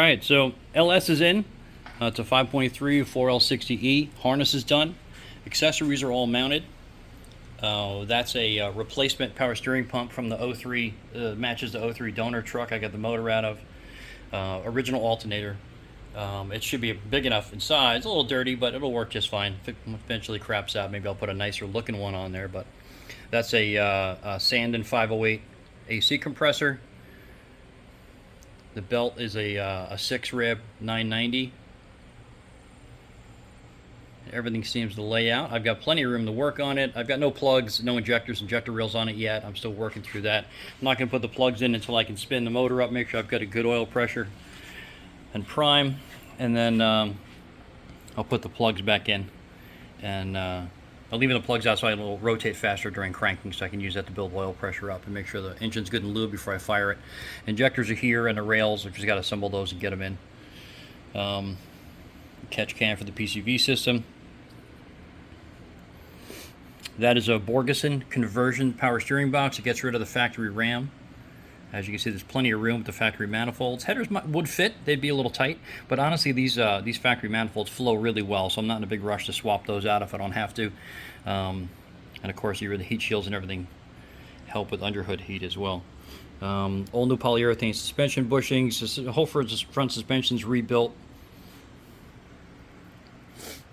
Alright, so LS is in. It's a 5.3 4L60E. Harness is done. Accessories are all mounted. That's a replacement power steering pump from the 03, matches the 03 donor truck I got the motor out of. Original alternator. It should be big enough in size. A little dirty, but it'll work just fine. If it eventually craps out, maybe I'll put a nicer looking one on there. But that's a Sandon 508 AC compressor. The belt is a 6-rib 990. Everything seems to lay out. I've got plenty of room to work on it. I've got no plugs, no injectors, injector reels on it yet. I'm still working through that. I'm not going to put the plugs in until I can spin the motor up, make sure I've got a good oil pressure and prime, and then I'll put the plugs back in, and I'll leave the plugs out so it'll rotate faster during cranking, so I can use that to build oil pressure up and make sure the engine's good and lube before I fire it. Injectors are here, and the rails, I've just got to assemble those and get them in. Catch can for the PCV system. That is a Borgeson conversion power steering box. It gets rid of the factory ram. As you can see, there's plenty of room with the factory manifolds. Headers would fit; they'd be a little tight, but honestly, these factory manifolds flow really well, so I'm not in a big rush to swap those out if I don't have to. And of course, the heat shields and everything help with underhood heat as well. All new polyurethane suspension bushings. The whole front suspension's rebuilt.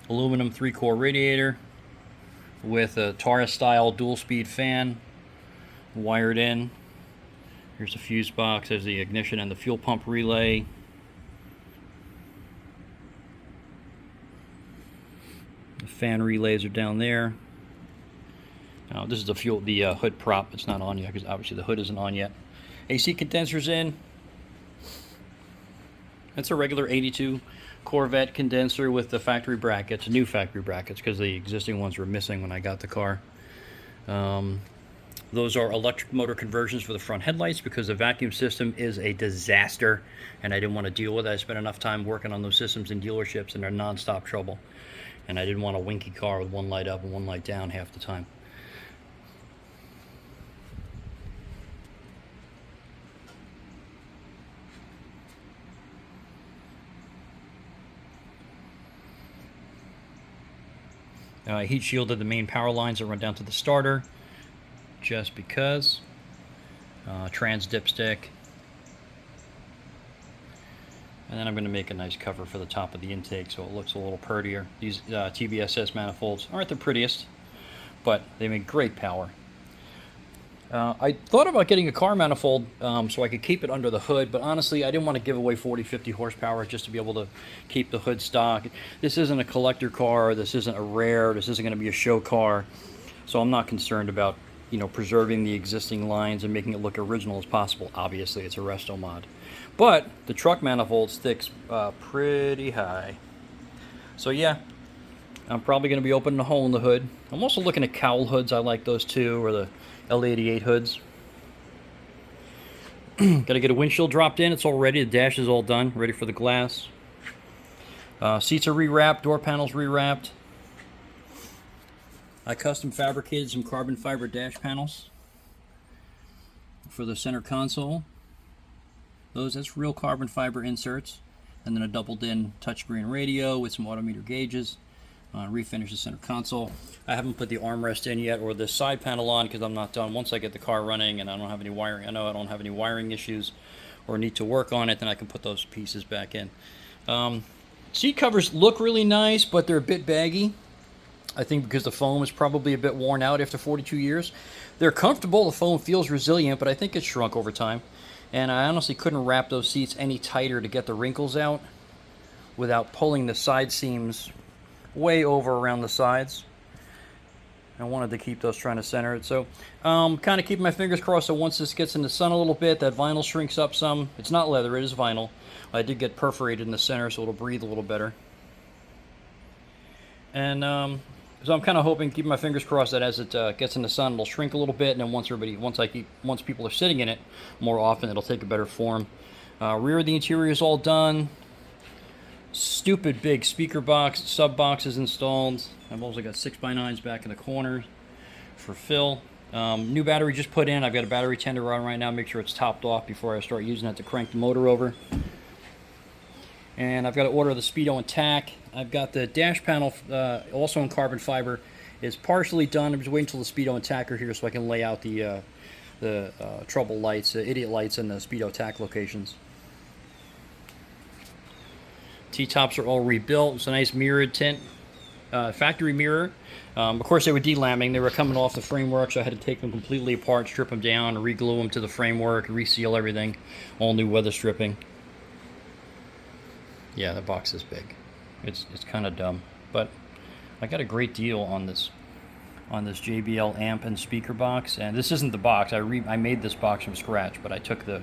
Aluminum 3-core radiator with a Taurus-style dual-speed fan wired in. Here's the fuse box. There's the ignition and the fuel pump relay. The fan relays are down there. Now, this is the hood prop. It's not on yet because obviously the hood isn't on yet. AC condenser's in. It's a regular 82 Corvette condenser with the factory brackets, new factory brackets, because the existing ones were missing when I got the car. Those are electric motor conversions for the front headlights because the vacuum system is a disaster and I didn't want to deal with it. I spent enough time working on those systems in dealerships and they're non-stop trouble. And I didn't want a winky car with one light up and one light down half the time. Heat shielded the main power lines that run down to the starter, just because. Trans dipstick. And then I'm going to make a nice cover for the top of the intake so it looks a little prettier. These TBSS manifolds aren't the prettiest, but they make great power. I thought about getting a car manifold so I could keep it under the hood, but honestly, I didn't want to give away 40-50 horsepower just to be able to keep the hood stock. This isn't a collector car. This isn't a rare. This isn't going to be a show car. So I'm not concerned about, preserving the existing lines and making it look original as possible. Obviously, it's a Restomod. But the truck manifold sticks pretty high. So yeah, I'm probably going to be opening a hole in the hood. I'm also looking at cowl hoods. I like those too, or the L88 hoods. Got to get a windshield dropped in. It's all ready. The dash is all done, ready for the glass. Seats are rewrapped, door panels rewrapped. I custom fabricated some carbon fiber dash panels for the center console. That's real carbon fiber inserts, and then a doubled in touchscreen radio with some autometer gauges. Refinish the center console. I haven't put the armrest in yet or the side panel on because I'm not done. Once I get the car running and I don't have any wiring, I know I don't have any wiring issues or need to work on it, then I can put those pieces back in. Seat covers look really nice, but they're a bit baggy. I think because the foam is probably a bit worn out after 42 years. They're comfortable. The foam feels resilient, but I think it's shrunk over time. And I honestly couldn't wrap those seats any tighter to get the wrinkles out without pulling the side seams way over around the sides. I wanted to keep those trying to center it. So kind of keeping my fingers crossed that once this gets in the sun a little bit, that vinyl shrinks up some. It's not leather, it is vinyl. I did get perforated in the center so it'll breathe a little better. And so I'm kind of hoping, keeping my fingers crossed, that as it gets in the sun, it'll shrink a little bit, and then once people are sitting in it more often, it'll take a better form. Rear of the interior is all done. Stupid big speaker box, sub boxes installed. I've also got 6x9s back in the corner for fill. New battery just put in. I've got a battery tender on right now. Make sure it's topped off before I start using it to crank the motor over. And I've got to order the speedo and tack. I've got the dash panel also in carbon fiber. It's partially done. I'm just waiting until the speedo and tack are here so I can lay out the trouble lights, idiot lights, and the speedo tack locations. T-tops are all rebuilt. It's a nice mirrored tint, factory mirror. Of course, they were delaminating. They were coming off the framework, so I had to take them completely apart, strip them down, re-glue them to the framework, reseal everything. All new weather stripping. Yeah, the box is big. It's kind of dumb, but I got a great deal on this JBL amp and speaker box. And this isn't the box. I made this box from scratch, but I took the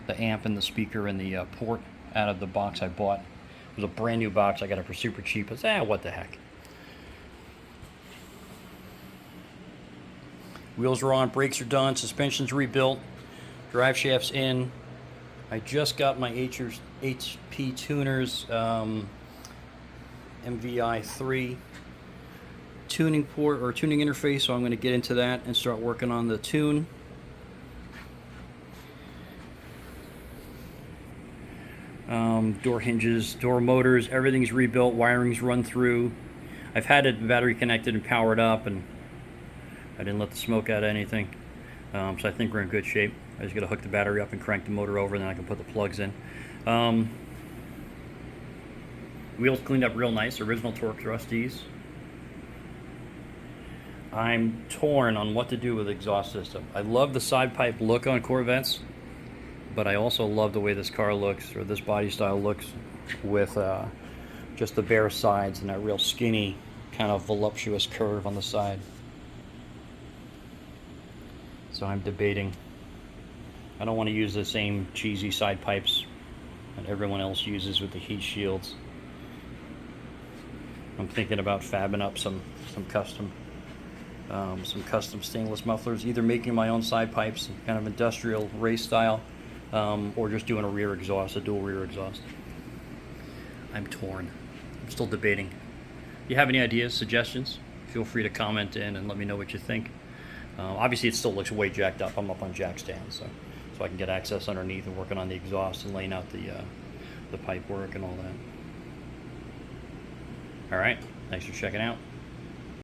amp and the speaker and the port out of the box I bought. It was a brand new box. I got it for super cheap. It's what the heck. Wheels are on, brakes are done, suspension's rebuilt, drive shaft's in. I just got my HP tuners MVI3 tuning port or tuning interface, so I'm going to get into that and start working on the tune. Door hinges, door motors, everything's rebuilt, wiring's run through. I've had it battery connected and powered up, and I didn't let the smoke out of anything. So I think we're in good shape. I just got to hook the battery up and crank the motor over, and then I can put the plugs in. Wheels cleaned up real nice, original torque thrusties. I'm torn on what to do with the exhaust system. I love the side pipe look on Corvettes, but I also love the way this car looks, or this body style looks, with just the bare sides and that real skinny kind of voluptuous curve on the side. So I'm debating. I don't want to use the same cheesy side pipes that everyone else uses with the heat shields. I'm thinking about fabbing up some custom stainless mufflers, either making my own side pipes, kind of industrial race style, or just doing a rear exhaust, a dual rear exhaust. I'm torn. I'm still debating. If you have any ideas, suggestions, feel free to comment in and let me know what you think. Obviously, it still looks way jacked up. I'm up on jack stands, so I can get access underneath and working on the exhaust and laying out the pipe work and all that. All right, thanks for checking out.